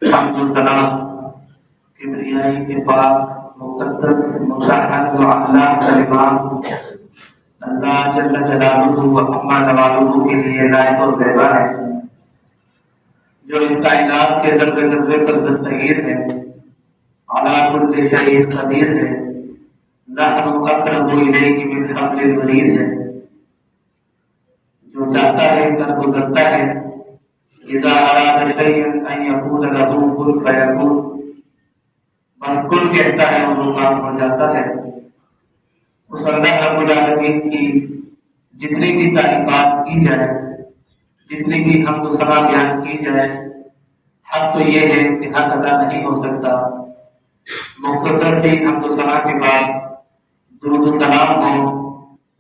حمد و ثنا کبریائی کے پاک مقدس مطہر و اخلاق کلمات اللہ جل جلالہ و عما نوالہ کے لیے لائق اور زیبا ہے، جو اس کائنات کے ذرے ذرے پر دستگیر ہے، علی کل شیء قدیر ہے، نحن اقرب الیہ من حبل الورید ہے، جو چاہتا ہے کر گزرتا ہے، اذا اراد شیئا ان یکون له کن فیکون، بس کن کہتا ہے اور وہ کام ہو جاتا ہے۔ اس اللہ رب العالمین کی جتنی بھی تعریفات کی جائے، جتنی بھی حمد و ثنا بیان کی جائے، حق تو یہ ہے کہ حق ادا نہیں ہو سکتا۔ مختصر سی حمد و ثنا کے بعد درود و سلام ہو،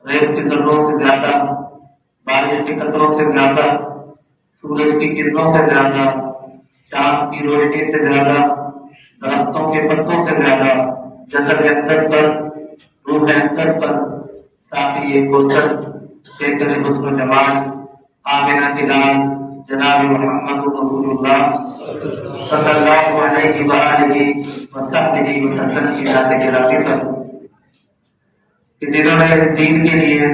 ریت کے ذروں سے زیادہ، بارش کے قطروں سے زیادہ، سورج کی کرنوں سے زیادہ، چاند کی روشنی سے زیادہ، درختوں کے پتوں سے زیادہ، جسد اقدس پر، روح اقدس پر، صافی کوثر، شیخر حسن و جمال، آمنہ کے لال جناب محمد رسول اللہ صلی اللہ علیہ وآلہ وصحبہ وسلم کی ذات گرامی پر، کہ جنہوں نے اس دین کے لیے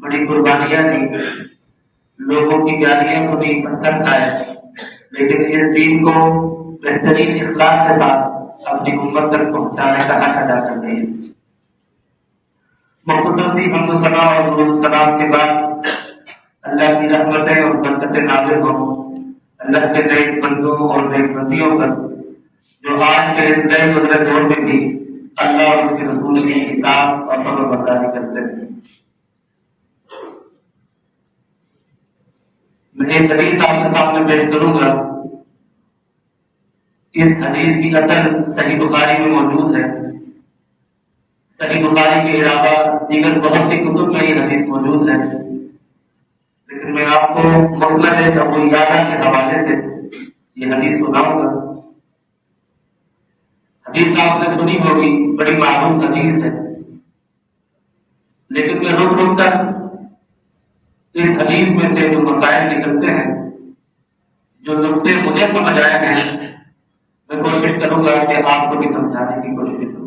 بڑی قربانیاں دی، لوگوں کی گالیاں سنی، پتھر کھائے، لیکن اس دین کو بہترین اخلاق کے ساتھ اپنی امت تک پہنچانے کا حق ادا کر رہے ہیں۔ مختصر سی حمد و ثنا اور درود و سلام کے بعد اللہ کی رحمتیں اور برکتیں نازل ہوں اللہ کے نئے بندوں اور نئے بندیوں پر، جو آج کے اس نئے گزرے دور میں بھی اللہ اور اس کے رسول کی اطاعت اور فرمان برداری کرتے ہیں۔ میں ایک حدیث آپ کے سامنے پیش کروں گا۔ اس حدیث کی اصل صحیح بخاری میں موجود ہے۔ صحیح بخاری کے علاوہ دیگر بہت سی کتب میں یہ حدیث موجود ہے، لیکن میں آپ کو مسند ابو یعلا کے حوالے سے یہ حدیث سناؤں گا۔ حدیث آپ نے سنی ہوگی، بڑی معروف حدیث ہے، لیکن میں رک رک کر اس حدیث میں سے جو مسائل نکلتے ہیں، جو نقطے مجھے سمجھ آئے ہیں، میں کوشش کروں گا کہ آپ کو بھی سمجھانے کی کوشش کروں۔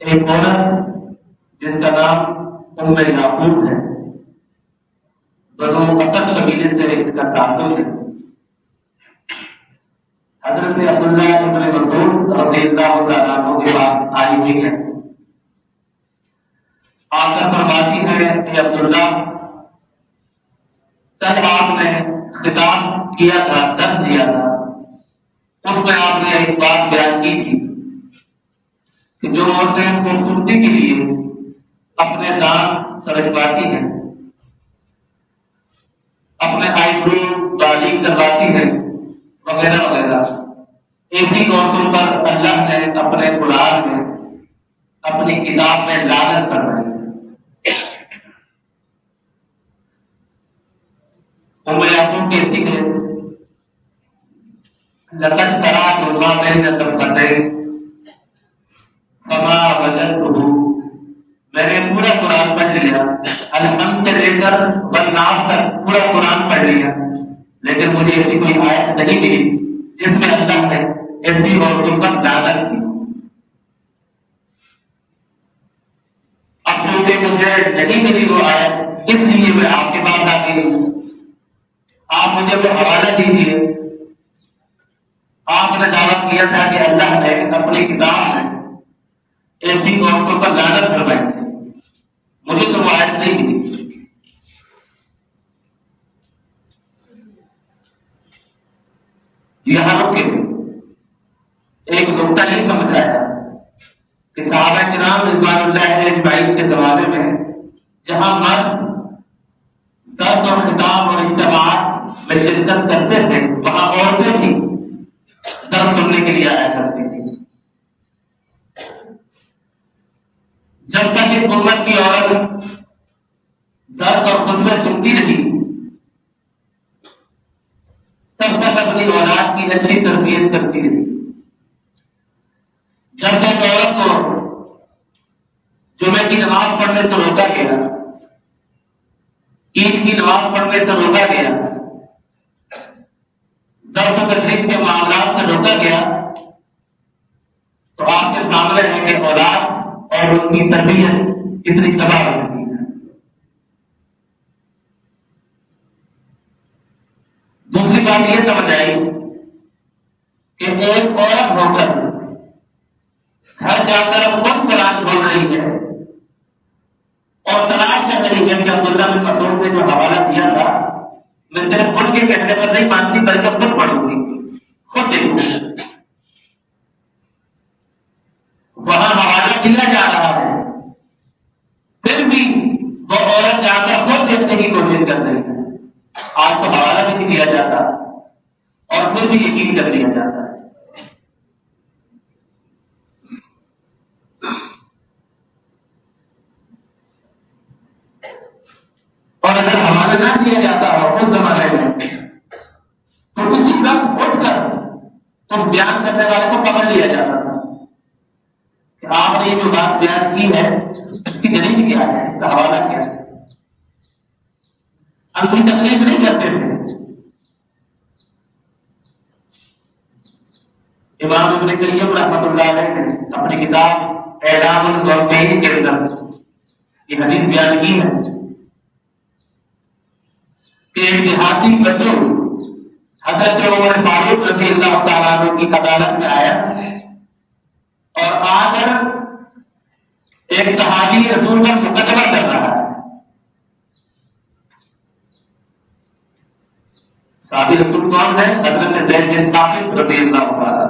ایک عورت جس کا نام ام یعقوب ہے، بنو اسد قبیلے سے ان کا تعلق ہے، حضرت عبداللہ ابن مسعود رضی اللہ تعالیٰ عنہ کے پاس آئی ہوئی ہے۔ آ کر فرماتی ہے کہ عبداللہ، کل آپ نے خطاب کیا تھا، درس دیا تھا، اس میں آپ نے ایک بات بیان کی تھی کہ جو عورتیں خوبصورتی کے لیے اپنے دانت ترشواتی ہیں، اپنے آئی برو باریک کرواتی ہیں، وغیرہ وغیرہ، ایسی عورتوں پر اللہ نے اپنے قرآن میں، اپنی کتاب میں لعنت فرمائی ہے۔ ام یعقوب کہتی ہے، لقد قرأت ما بین الدفتین فما وجدته، میں نے پورا قرآن پڑھ لیا، الحمد سے لے کر والناس تک پورا قرآن پڑھ لیا، لیکن مجھے ایسی کوئی آیت نہیں ملی جس میں اللہ نے ایسی عورتوں پر لعنت کی۔ اب چونکہ مجھے نہیں ملی وہ آیت، اس لیے میں آپ کے پاس آ گئی ہوں، آپ مجھے وہ حوالہ دیجیے۔ آپ نے دعویٰ کیا تھا کہ اللہ نے اپنی کتاب میں ایسی عورتوں پر لعنت فرمائی ہے، مجھے تو وہ آیت نہیں ملی۔ یہاں رکے، ایک نقطہ نہیں سمجھ آیا کہ صحابہ کرام رضوان اللہ اجمعین کے زمانے میں جہاں مرد درس اور خطاب اور اجتماعات میں شرکت کرتے تھے، وہاں عورتیں بھی درس سننے کے لیے آیا کرتی تھی۔ جب تک اس امت کی عورت درس اور خطبے سنتی رہی، تب تک اپنی اولاد کی اچھی تربیت کرتی رہی۔ جب سے اس عورت کو جمعے کی نماز پڑھنے سے روکا گیا، عید کی نماز پڑھنے سے روکا گیا، درس و تدریس کے معاملات سے روکا گیا تو آپ کے سامنے ہے کہ اولاد اور ان کی تربیت کتنی تباہ ہوتی ہے۔ دوسری بات یہ سمجھ آئی کہ ایک عورت ہو کر گھر جا کر خود قرآن بول رہی ہے اور تلاش کر رہی ہے کہ عبداللہ بن مسعود نے جو حوالہ دیا تھا میں صرف ان کے کہنے پر نہیں مانتی بلکہ خود پڑھوں گی، خود دیکھوں۔ وہاں حوالہ دیا جا رہا ہے، پھر بھی وہ عورت جا کر خود دیکھنے کی کوشش کر رہی ہے۔ آج تو حوالہ بھی نہیں دیا جاتا اور پھر بھی یقین کر لیا جاتا ہے۔ اور اگر حوالہ نہ دیا جاتا ہو اس زمانے میں تو اسی وقت اٹھ کر اس بیان کرنے والے کو پکڑ لیا جاتا تھا کہ آپ نے یہ جو بات بیان کی ہے اس کی دلیل کیا ہے، اس کا حوالہ کیا ہے۔ ہم کوئی تکلیف نہیں کرتے تھے۔ امام ابن قیم رحمۃ اللہ علیہ نے اپنی کتاب اعلام الموقعین کے اندر یہ حدیث بیان کی ہے کہ ایک دیہاتی بچوں حضرت عمر فاروق رضی اللہ تعالیٰ عنہ کی عدالت میں آیا اور آ کر ایک صحابی رسول کا مقدمہ کر رہا ہے۔ صحابی رسول کون ہے؟ حضرت زید بن ثابت رضی اللہ تعالیٰ،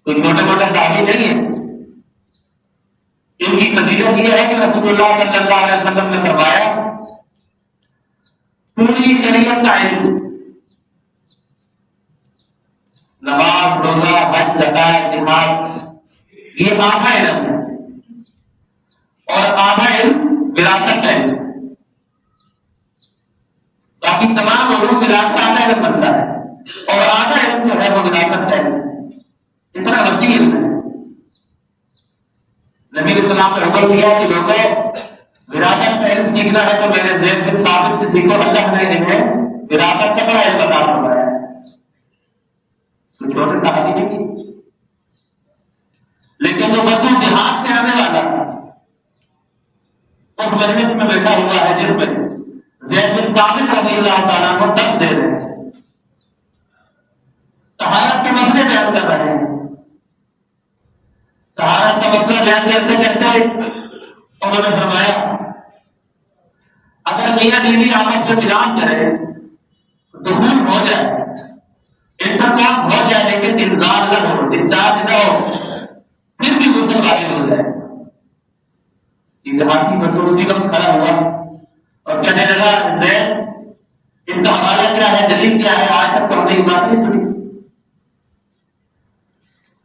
کوئی چھوٹے موٹے صحابی نہیں ہے۔ ان کی فضیلت یہ ہے کہ رسول اللہ صلی اللہ علیہ وسلم نے فرمایا پوری شریعت کا علم، نماز، روزہ، حج، زکات، جہاد، یہ آدھا علم ہے اور آدھا علم وراثت کا علم، باقی تمام علوم ملا کر آدھا علم بنتا ہے اور آدھا علم جو ہے وہ وراثت کا علم، اتنا وسیع علم ہے۔ نبی علیہ السلام نے حکم دیا کہ لوگوں وراثت کا علم سیکھنا ہے تو میرے زید بن ثابت سے سیکھو۔ اللہ نے انہیں وراثت کا بڑا علم عطا فرمایا ہے، تو چھوٹے صحابی نہیں، لیکن وہ بدو دیہات سے آنے والا تھا، اس مجلس میں بیٹھا ہوا ہے جس میں زید بن ثابت رضی اللہ تعالیٰ کو درس دے رہے ہیں، طہارت کے مسئلے بیان کر رہے ہیں۔ طہارت کا مسئلہ بیان کرتے کرتے انہوں نے فرمایا اگر میاں بیوی آپس میں ملان کرے، دخول ہو جائے، انترکاس ہو جائے لیکن انزال نہ ہو، ڈسچارج نہ ہو، پھر بھی غسل واجب ہو جائے۔ یہ دیہاتی بندو اسی وقت کھڑا ہوا اور کہنے لگا زید اس کا حوالہ کیا ہے، دلیل کیا ہے؟ آج تک تو ہم نے یہ بات نہیں سنی۔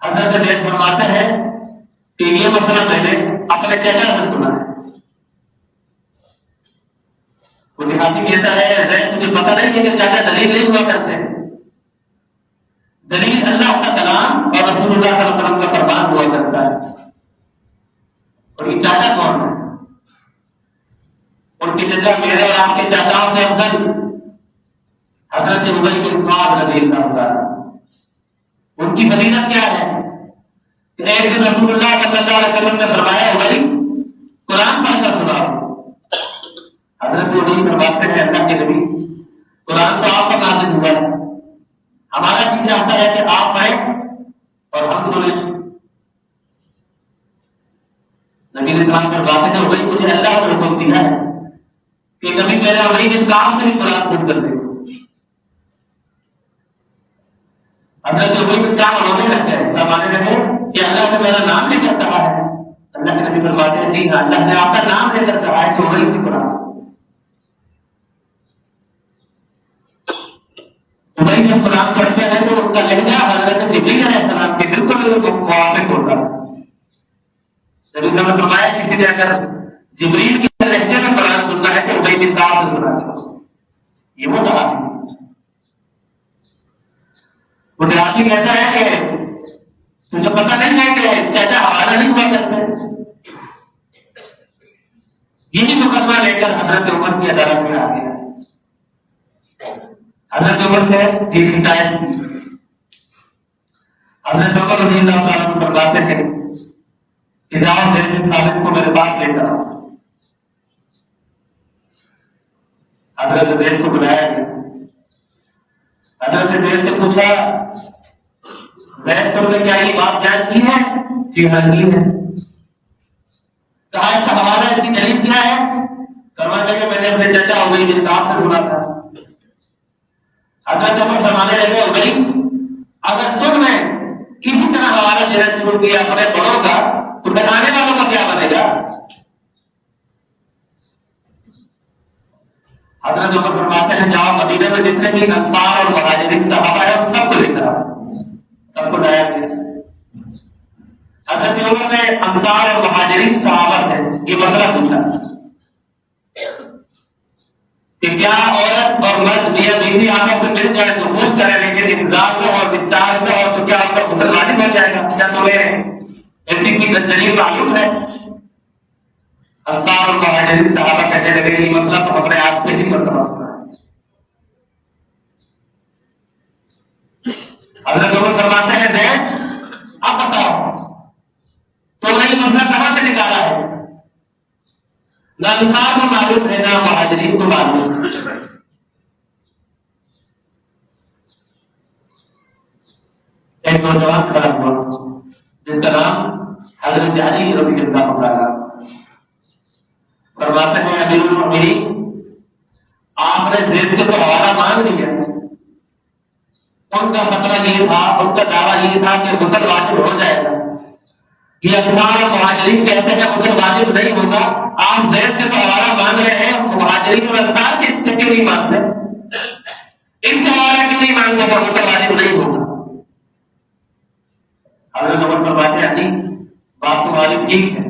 حضرت زید فرماتے ہیں کہ یہ مسئلہ میں نے اپنے چچا سے سنا ہے۔ وہ دیہاتی کہتا ہے زید مجھے پتہ نہیں ہے کہ چاچا دلیل نہیں ہوا کرتے ہیں، دلیل اللہ کا کلام اور رسول اللہ صلی اللہ علیہ وسلم کا فرمان ہوا کرتا ہے۔ اور یہ چاچا کون ہے؟ ان کے چچا میرے اور آپ کے چاچاؤں سے افضل حضرت ابی بن کعب رضی اللہ تعالیٰ۔ ان کی فضیلت کیا ہے کہ ایک دن رسول اللہ صلی اللہ علیہ وسلم نے فرمایا ابی قرآن پڑھ کر سناؤ۔ حضرت ابی فرماتے ہیں اللہ کے نبی قرآن تو آپ پر نازل ہوا ہے، ہمارا جی چاہتا ہے کہ آپ پڑھیں اور ہم سنیں۔ نبی علیہ السلام فرماتے ہیں ابی مجھے اللہ نے حکم دیا ہے کہ کبھی میرے ابی بن کعب سے بھی قرآن سن کر دیکھو۔ حضرت ابی بن کعب رونے لگے، فرمانے لگے کہ اللہ نے میرا نام لے کر کہا ہے۔ اللہ کے نبی فرماتے ہیں جی ہاں، اللہ نے آپ کا نام لے کر کہا ہے کہ وہی سے قرآن۔ وہی جب قرآن پڑھتے ہیں تو ان کا لہجہ حضرت جبریل علیہ السلام کے بالکل موافق ہوتا ہے۔ نبی صلی اللہ علیہ وسلم نے فرمایا کسی نے اگر جبریل کے لہجے میں قرآن سننا ہے تو ابی بن کعب سے سنا ہے۔ یہ وہ صحابی وہ دیہاتی کہتا ہے کہ تجھے پتہ نہیں ہے کہ چاچا حوالہ نہیں ہوا کرتے۔ یہی مقدمہ لے کر حضرت عمر کی عدالت میں آ گیا۔ حضرت عمر سے یہ شکایت کی. حضرت عمر رضی اللہ تعالیٰ عنہ فرماتے ہیں کہ جاؤ زید بن ثابت کو میرے پاس لے کر آؤ. حضرت زید کو بلایا گیا. حضرت زید سے پوچھا زید تم نے کیا یہ بات بیان کی ہے؟ جی ہاں کی ہے. کہا اس کا حوالہ اس کی دلیل کیا ہے؟ فرماتے کہ میں نے اپنے چچا ابی بن کعب سے سنا تھا. حضرت عمر فرمانے لگے ابی اگر تم نے کسی طرح حوالہ دینا شروع کیا اپنے بڑوں کا تو بتانے والوں کا کیا بنے گا؟ حضرت عمر فرماتے ہیں جاؤ مدینہ میں جتنے بھی انصار اور مہاجرین صحابہ ہیں ان سب کو لے کر آؤ. سب کو لایا گیا. حضرت عمر نے انصار اور مہاجرین صحابہ سے یہ مسئلہ پوچھا کہ کیا عورت اور مرد میاں بیوی آپس میں مل جائے تو خوش کرے لیکن انتظار میں اور وستار میں اور تو کیا ان کا غسل واجب ہو جائے گا؟ کیا تمہیں ایسی کوئی دلیل معلوم ہے؟ انصار اور مہاجرین صحابہ کہنے لگے یہ مسئلہ تو اپنے آپ پہ ہی مرتبہ سنا ہے. حضرت عمر فرماتے ہیں زید اب بتاؤ تم نے یہ مسئلہ کہاں سے نکالا ہے؟ نہ انصار کو معلوم ہے نہ مہاجرین کو معلوم. ایک نوجوان کھڑا ہوا جس کا نام حضرت علی رضی اللہ تعالیٰ فرماتے ہیں امیر المؤمنین آپ نے زید سے تو حوالہ مانگ لیا. ان کا خطرہ یہ تھا ان کا دعویٰ یہ تھا کہ غسل واجب ہو جائے گا. یہ انصار اور مہاجرین کہتے ہیں غسل واجب نہیں ہوگا. آپ زید سے تو حوالہ مانگ رہے ہیں مہاجرین اور انصار سے کیوں نہیں مانگتے؟ ان سے حوالہ کیوں نہیں مانگتے کہ غسل واجب نہیں ہوگا؟ حضرت عمر فرماتے ہیں علی بات تمہاری ٹھیک ہے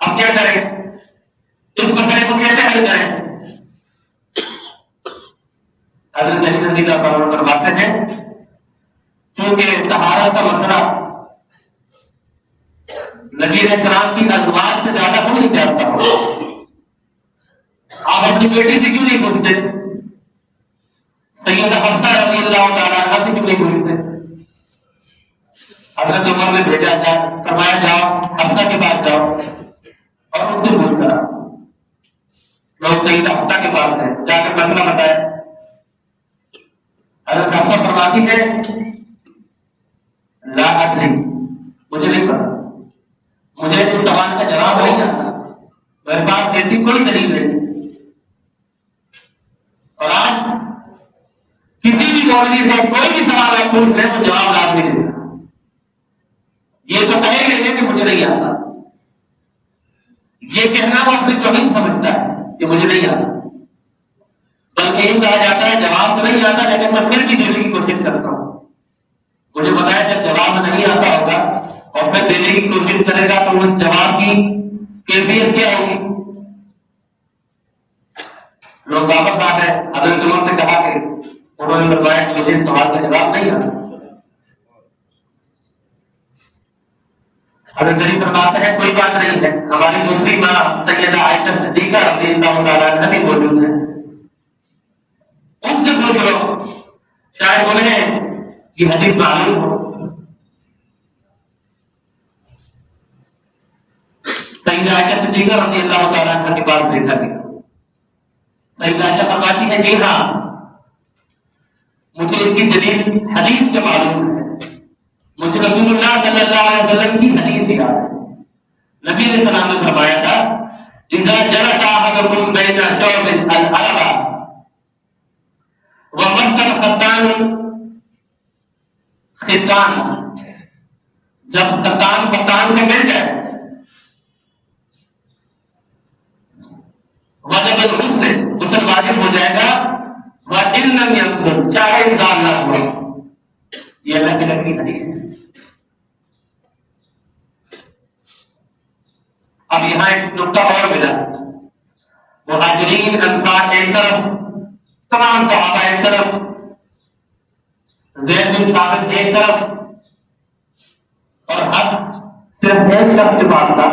اب کیا کریں؟ اس مسئلے کو کیسے حل کریں؟ حضرت علی رضی اللہ عنہ فرماتے ہیں چونکہ طہارت کا مسئلہ نبی علیہ السلام کی ازواج سے زیادہ کو نہیں جانتا ہو آپ اپنی بیٹی سے کیوں نہیں پوچھتے؟ سیدہ حفصہ رضی اللہ تعالیٰ عنہا سے کیوں نہیں پوچھتے؟ حضرت عمر نے بھیجا فرمایا جاؤ حفصہ کے پاس جاؤ اور ان سے پوچھ کرا. لوگ سیدہ حفصہ کے پاس گئے جا کر مسئلہ بتایا. حضرت حفصہ فرماتی ہے لا ادری مجھے نہیں پتا مجھے اس سوال کا جواب نہیں آتا میرے پاس ایسی کوئی دلیل نہیں. اور آج کسی بھی مولوی سے کوئی بھی سوال آپ پوچھ لیں تو جواب لازمی دے گا. یہ تو کہے گا کہ مجھے نہیں آتا. یہ کہنا وہ اپنی توہین سمجھتا ہے کہ مجھے نہیں آتا. بلکہ یوں کہا جاتا ہے جواب تو نہیں آتا لیکن میں پھر بھی دینے کی کوشش کرتا ہوں. مجھے بتایا جب جواب نہیں آتا ہوگا اور پھر دینے کی کوشش کرے گا تو اس جواب کی کیفیت کیا ہوگی؟ لوگ واپس آ گئے. حضرت عمر سے کہا کہ انہوں نے بتایا مجھے اس سوال کا جواب نہیں آتا. حضرت علی فرماتے ہیں کوئی بات نہیں ہے ہماری دوسری ماں سیدہ عائشہ صدیقہ رضی اللہ تعالیٰ عنہا بھی موجود ہے ان سے پوچھ لو شاید انہیں یہ حدیث معلوم ہو. سیدہ عائشہ صدیقہ رضی اللہ تعالیٰ عنہا کے پاس بھیجا گیا. سیدہ عائشہ فرماتی ہے جی ہاں مجھے اس کی دلیل حدیث سے معلوم ہے. مجھے رسول اللہ صلی اللہ علیہ وسلم کی حدیث یاد ہے. نبی علیہ السلام نے فرمایا تھا اذا جلس احدكم بين شعب الحلبة ومس الختان ختان جب ختان سے مل جائے وجب غسل واجب ہو جائے گا وَإِن لَمْ يَكُنْ چاہے انسان نہ ہوا. یہ اللہ کی نبی حدیث ہے. اب یہاں ایک نقطہ اور ملا. مہاجرین انصار ایک طرف تمام صحابہ ایک طرف زید بن ثابت ایک طرف اور حق صرف ایک شخص کے پاس تھا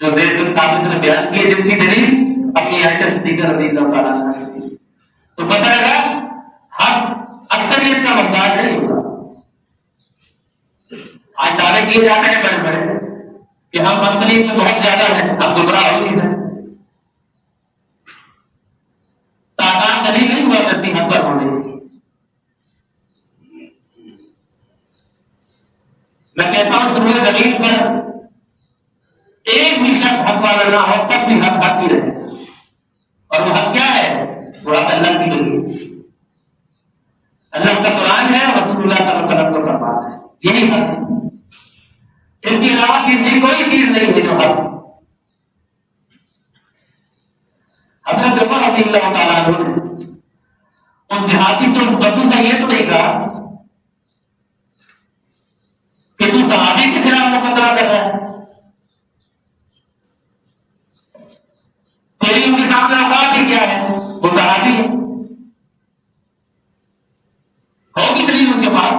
جو زید بن ثابت نے بیان کیے جس کی دلیل اپنی عائشہ صدیقہ رضی اللہ تعالیٰ عنہا. تو پتہ لگا حق اکثریت کا محتاج نہیں ہوتا. آج دعوے کیے جاتے ہیں بڑے بڑے کہ ہم اکثریت میں بہت زیادہ ہیں، اب گمراہ ہو نہیں سکتے. تعداد دلیل نہیں ہوا کرتی حق پر ہونے کی. میں کہتا ہوں سروے زمین پر ایک بھی شخص حق والا نہ ہو تب بھی حق باقی رہے. اور وہ حق کیا ہے؟ وہ حق اللہ کی ولی، اللہ کا قرآن ہے، رسول اللہ صلی اللہ علیہ وسلم کا فرمان ہے. یہی حق ہے. اس کے علاوہ کسی کوئی چیز نہیں ہے جو حق. حضرت عمر رضی اللہ تعالیٰ عنہ نے اس دیہاتی سے اس بدو سے یہ تو نہیں کہا کہ تو صحابی کے خلاف مقدمہ کر رہا ہے، تیری ان کے سامنے اوقات ہی کیا ہے، وہ صحابی ہے، ہوگی دلیل ان کے پاس،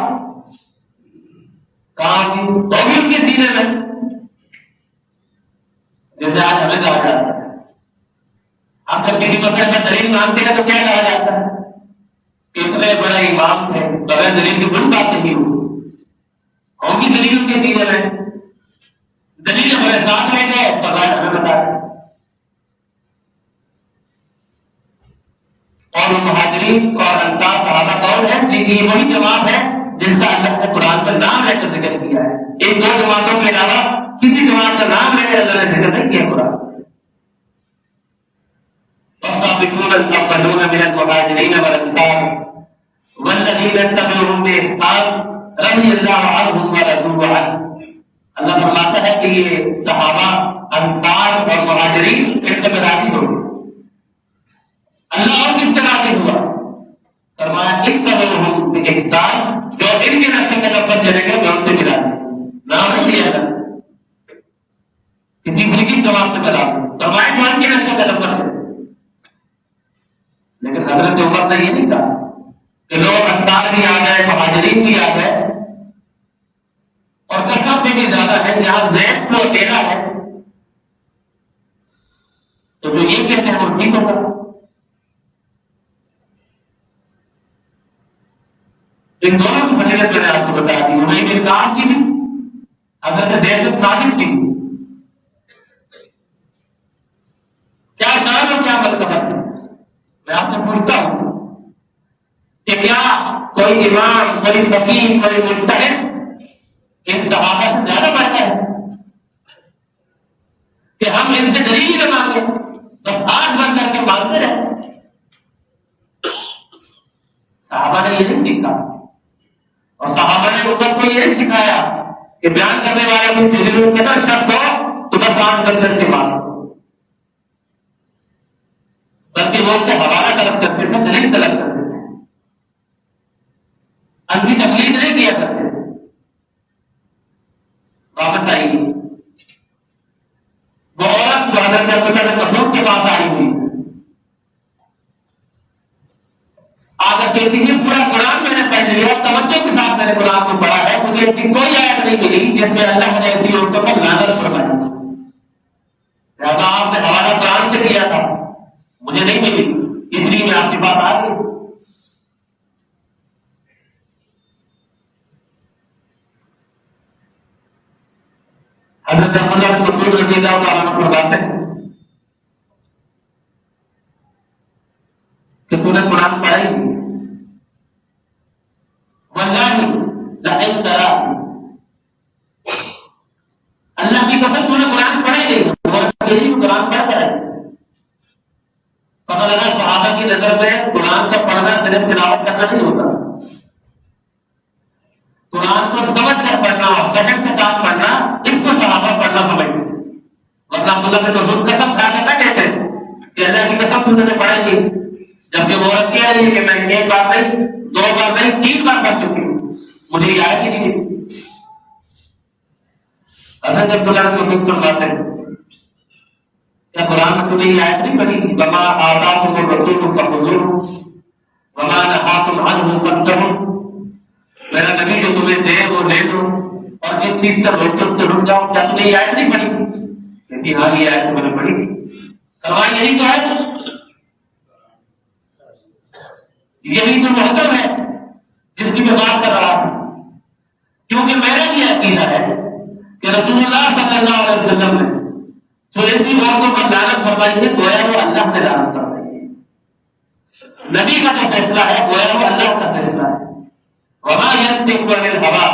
کہاں کی ہوگی ان کے سینے میں. جیسے آج ہمیں کہا جاتا ہے، آپ جب کسی مسئلے میں دلیل مانگتے ہیں تو کیا کہا جاتا ہے کہ اتنے بڑے امام تھے، بغیر دلیل کی کوئی بات نہیں ہوئی. ہوگی دلیل ان کے سینے میں، دلیل ہمارے ساتھ لے گئے بغیر ہمیں بتایا. اور مہاجرین اور انصار صحابہ کون ہے؟ جی یہ وہی جماعت ہے جس کا اللہ نے قرآن پر نام لے کر ذکر کیا ہے. ان دو جماعتوں کے علاوہ کسی جماعت کا نام لے کر اللہ نے ذکر نہیں کیا قرآن. والسابقون الأولون من المهاجرين والأنصار والذين اتبعوهم بإحسان رضي الله عنهم ورضوا عنه. اللہ فرماتا ہے کہ یہ صحابہ، انصار اور مہاجرین ان سے راضی ہو گئے. اللہ اور کس سے راضی ہوا؟ فرمایا اتبعوهم بإحسان، جو ان کے نقش قدم پر چلے گئے میں ان سے ملا دوں. نام نہیں لیا تھا کہ تیسری کس جماعت سے ملا دوں، فرمایا جو ان کے نقش قدم پر چلے. لیکن حضرت عمر نے یہ نہیں کہا کہ لوگ انصار بھی آ گئے، مہاجرین بھی آ گئے، اور کثرت میں بھی زیادہ ہے، یہاں زید کو اکیلا ہے تو جو یہ کہتے ہیں وہ ٹھیک ہوگا. ان دونوں کی فضیلت میں نے آپ کو بتا دی. انہیں میری کام کی بھی حضرت زید ثابت کی کیا شان اور کیا مرتبہ ہے. میں آپ سے پوچھتا ہوں کہ کیا کوئی امام، کوئی فقیہ، کوئی مجتہد ان صحابہ سے زیادہ بڑھتا ہے کہ ہم ان سے دلیل ہی نہ مانگے، بس ہاتھ بند کر کے مانگتے رہے؟ صحابہ نے یہ نہیں سیکھا، اور صحابہ نے امت کو یہ نہیں سکھایا کہ بیان کرنے والے کو دلیل کا شخص ہو تو بس ہاتھ بند کر کے مانگو، بلکہ وہ سے حوالہ طلب کرتے تھے، دلیل طلب کرتے تھے، اندھی تقلید نہیں کیا کرتے. واپس آئی وہ عورت جو حضرت عبداللہ بن مسعود کے پاس آئی ہوئی آ کر کہتی ہے پورا قرآن میں نے پڑھ لیا، توجہ کے ساتھ میں نے قرآن کو پڑھا ہے، مجھے ایسی کوئی آیت نہیں ملی جس میں اللہ نے ایسی عورتوں پر لعنت فرمائی. لہذا آپ نے حوالہ قرآن سے کیا تھا، مجھے نہیں ملی، اس لیے میں آپ کی بات آ گئی. حضرت عبداللہ بن مسعود رضی اللہ تعالیٰ عنہ فرماتے ہیں کہ تو نے قرآن پڑھا ہی واللہ لئن ترى، اللہ کی قسم تو نے قرآن پڑھا ہی نہیں، قرآن پڑھ کر ہے. پتہ لگا صحابہ کی نظر میں قرآن کا پڑھنا صرف تلاوت کرنا نہیں ہوتا، قرآن کو سمجھ کر پڑھنا، ذہن کے ساتھ پڑھنا، اس کو صحابہ پڑھنا سمجھتے تھے. ورنہ عبداللہ بن مسعود قسم کھا کر نہ کہتے کہ اللہ کی قسم تم نے پڑھائی کی، جبکہ وہ عورت کہہ رہی ہے کہ میں ایک بار نہیں، دو بار نہیں، 3 بار پڑھ چکی ہوں، مجھے یہ آیت ہی نہیں ملی. حضرت عبداللہ بن مسعود فرماتے ہیں کیا قرآن میں تمہیں یہ آیت نہیں پڑھی وما آتاکم الرسول فخذوہ وما نہاکم عنہ فانتہوا، میرا نبی جو تمہیں دے وہ لے لو اور جس چیز سے روکتے اس سے رک جاؤ. کیا تمہیں یہ آیت نہیں پڑھی؟ کہتی ہاں یہ آیت میں نے پڑھی تھی. فرمایا یہی تو ہے یہی تو محکم ہے جس کی میں بات کر رہا ہوں، کیونکہ میرا یہ عقیدہ ہے کہ رسول اللہ صلی اللہ علیہ وسلم نے جو ایسی باتوں پر لعنت فرمائی ہے گویا وہ اللہ نے لعنت فرمائی ہے۔ نبی کا جو فیصلہ ہے گویا وہ اللہ کا فیصلہ ہے۔ وما ينطق عن الهوى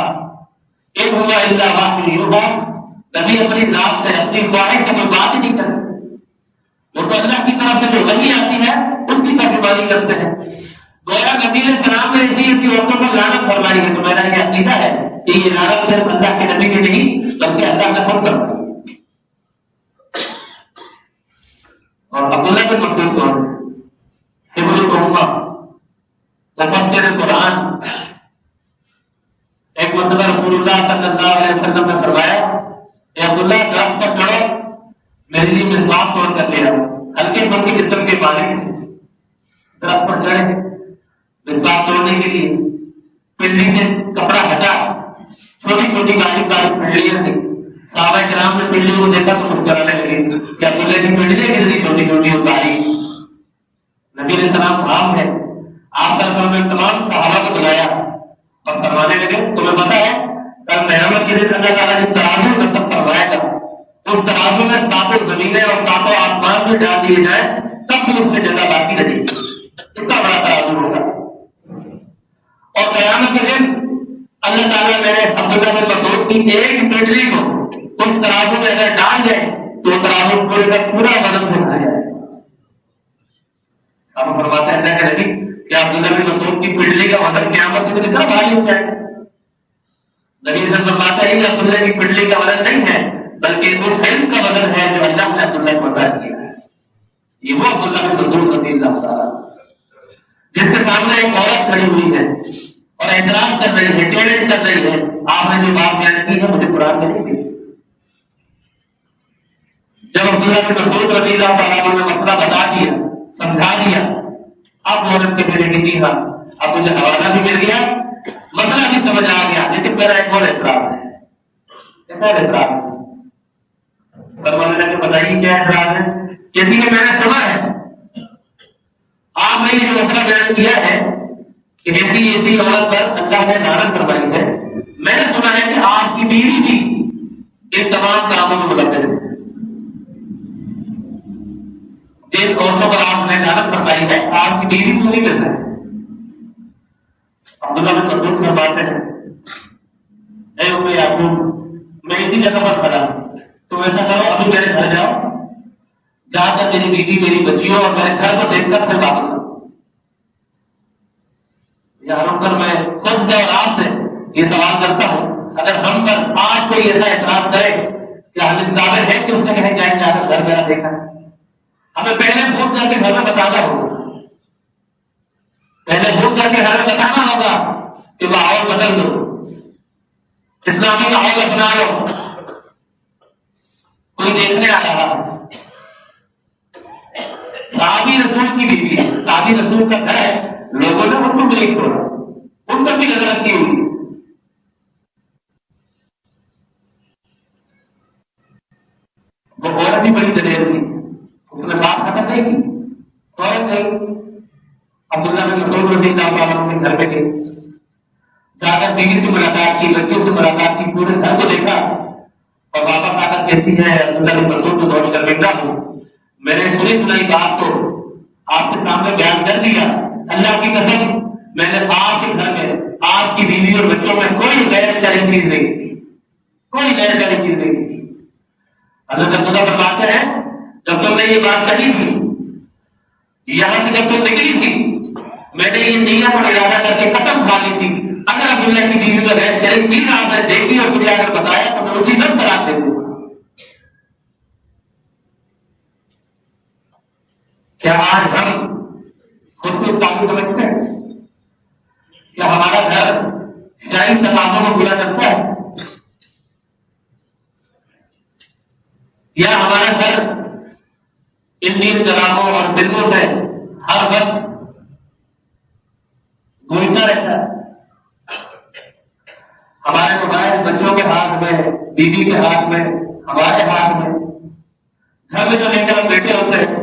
ان هو الا وحی یوحی، نبی اپنی ذات سے اپنی خواہش سے کوئی بات ہی نہیں کرتے، وہ تو اللہ کی طرف سے جو وحی آتی ہے اس کی ترجمانی کرتے ہیں۔ گویا نبی علیہ السلام نے ایسی ایسی عورتوں پر لعنت فرمائی ہے، تو میرا یہ عقیدہ ہے کہ یہ لعنت صرف اللہ کے نبی کی نہیں بلکہ اللہ نے خود فرمائی۔ اور عبداللہ بن مسعود کون ہے؟ حفظ الامہ، مفسر قرآن۔ ایک مرتبہ رسول اللہ صلی اللہ علیہ وسلم نے فرمایا کہ عبداللہ درخت پر چڑھو، میرے لیے مسواک توڑ کر لے آؤ۔ ہلکے پھلکے جسم کے مالک درخت پر چڑھے مسواک توڑنے کے لیے، پنڈلی سے کپڑا ہٹا، چھوٹی چھوٹی باریک باریک پنڈلیاں تھیں۔ صحابہ کرام نے پنڈلی کو دیکھا تو مسکرانے لگے، کیا چولہے کی پنڈلیاں کتنی چھوٹی چھوٹی اور باریک؟ نبی علیہ السلام عام ہے، آپ صلی اللہ علیہ وسلم نے تمام صحابہ کو بلایا اور فرمانے لگے تمہیں پتا ہے کل قیامت کے دن اللہ تعالیٰ جس ترازو کا سب فرمائے گا، اس ترازو میں ساتوں زمینیں اور ساتوں آسمان بھی ڈال دیے جائیں تب بھی اس میں جگہ باقی رہے گی، اتنا بڑا ترازو ہوگا۔ اور قیامت کے دن اللہ تعالیٰ میرے عبداللہ بن مسعود کی ایک پنڈلی کو اس ترازو میں اگر ڈال جائے تو ترازو پورے کا پورا وزن سے بھر جائے۔ اب فرماتے ہیں اللہ کے نبی کہ عبداللہ بن مسعود کی پنڈلی کا وزن قیامت کے دن اتنا بھاری ہو جائے۔ نبی صلی اللہ علیہ وسلم فرماتا ہے کہ عبداللہ کی پنڈلی کا وزن نہیں ہے بلکہ اس علم کا وزن ہے جو اللہ نے عبداللہ کو عطا کیا ہے۔ یہ وہ عبداللہ بن مسعود رضی اللہ تعالیٰ جس کے سامنے ایک عورت کھڑی ہوئی ہے اور اعتراض کر رہی ہے، چیلنج کر رہی ہے، آپ نے جو بات بیان کی ہے مجھے قرآن میں نہیں دی۔ جب عبداللہ بن مسعود رضی اللہ تعالیٰ نے مسئلہ بتا دیا، سمجھا دیا، اب عورت کے میرے کی تھا، اب مجھے حوالہ بھی مل گیا، مسئلہ بھی سمجھ آ گیا، لیکن میرا ایک اور اعتراض ہے۔ ایک اور اعتراض ہے، فرمانے لگے بتائیے کیا اعتراض ہے؟ کہتی ہے میں نے سنا ہے آپ نے یہ جو مسئلہ بیان کیا ہے کہ ایسی ایسی عورت پر اللہ نے لعنت فرمائی ہے، میں نے سنا ہے کہ آپ کی بیوی بھی ان تمام کاموں میں ملوث ہے۔ جن عورتوں پر آپ نے لعنت فرمائی ہے آپ کی بیوی بھی انہیں میں سے ہے۔ عبداللہ بن مسعود فرماتے ہیں اے ام یعقوب میں اسی جگہ پر کھڑا ہوں، تم ایسا کرو ابھی میرے گھر جاؤ، جا کر میری بیوی میری بچیوں اور میرے گھر کو دیکھ کر پھر واپس آؤ۔ یہاں رک کر میں خود سے اور آپ سے یہ سوال کرتا ہوں، اگر ہم پر آج کوئی ایسا اعتراض کرے کہ ہم اس قابل ہیں کہ اس سے کہیں جائیں جا کر گھر میرا دیکھا ہے، ہمیں پہلے فون کر کے گھر میں بتانا ہوگا، پہلے فون کر کے گھر میں بتانا ہوگا کہ ماحول بدل دو، اسلامی ماحول اپنا لو، کوئی دیکھنے آ رہا۔ صحابی رسول کی بیوی، صحابی رسول کا گھر ہے، لوگوں نے ان کو بھی نہیں چھوڑا، ان پر بھی نظر رکھی ہوئی۔ وہ عورت بھی بڑی دلیر تھی، اس نے بات ختم نہیں کی، عورت نہیں۔ عبداللہ بن مسعود رضی اللہ عنہ کے گھر پہ گئی، جا کر بیوی سے ملاقات کی، بچوں سے ملاقات کی، پورے گھر کو دیکھا اور واپس آ کر کہتی ہے عبداللہ بن مسعود کو بہت شرمندہ ہوں، میں نے سنی سنائی بات کو آپ کے سامنے بیان کر دیا، اللہ کی قسم میں نے آپ کے گھر میں آپ کی بیوی اور بچوں میں کوئی غیر شرعی چیز نہیں تھی، کوئی غیر شرعی چیز نہیں تھی۔ حضرت عبداللہ فرماتے ہیں جب تم نے یہ بات کہی تھی، یہاں سے جب تم نکلی تھی، میں نے یہ نیت اور ارادہ کر کے قسم کھا لی تھی اگر عبداللہ کی بیوی میں غیر شرعی چیز آپ نے دیکھی اور مجھے اگر بتایا تو میں اسی وقت طلاق دے دوں گا۔ کیا آج ہم خود کو اس قابل سمجھتے ہیں؟ کیا ہمارا گھر شرعی تقاضوں کو پورا کرتا ہے؟ یا ہمارا گھر ان دین ڈراموں اور فلموں سے ہر وقت گونجتا رہتا ہے؟ ہمارے موبائل بچوں کے ہاتھ میں، بیوی کے ہاتھ میں، ہمارے ہاتھ میں، گھر میں جو لے کر ہم بیٹھے ہوتے ہیں،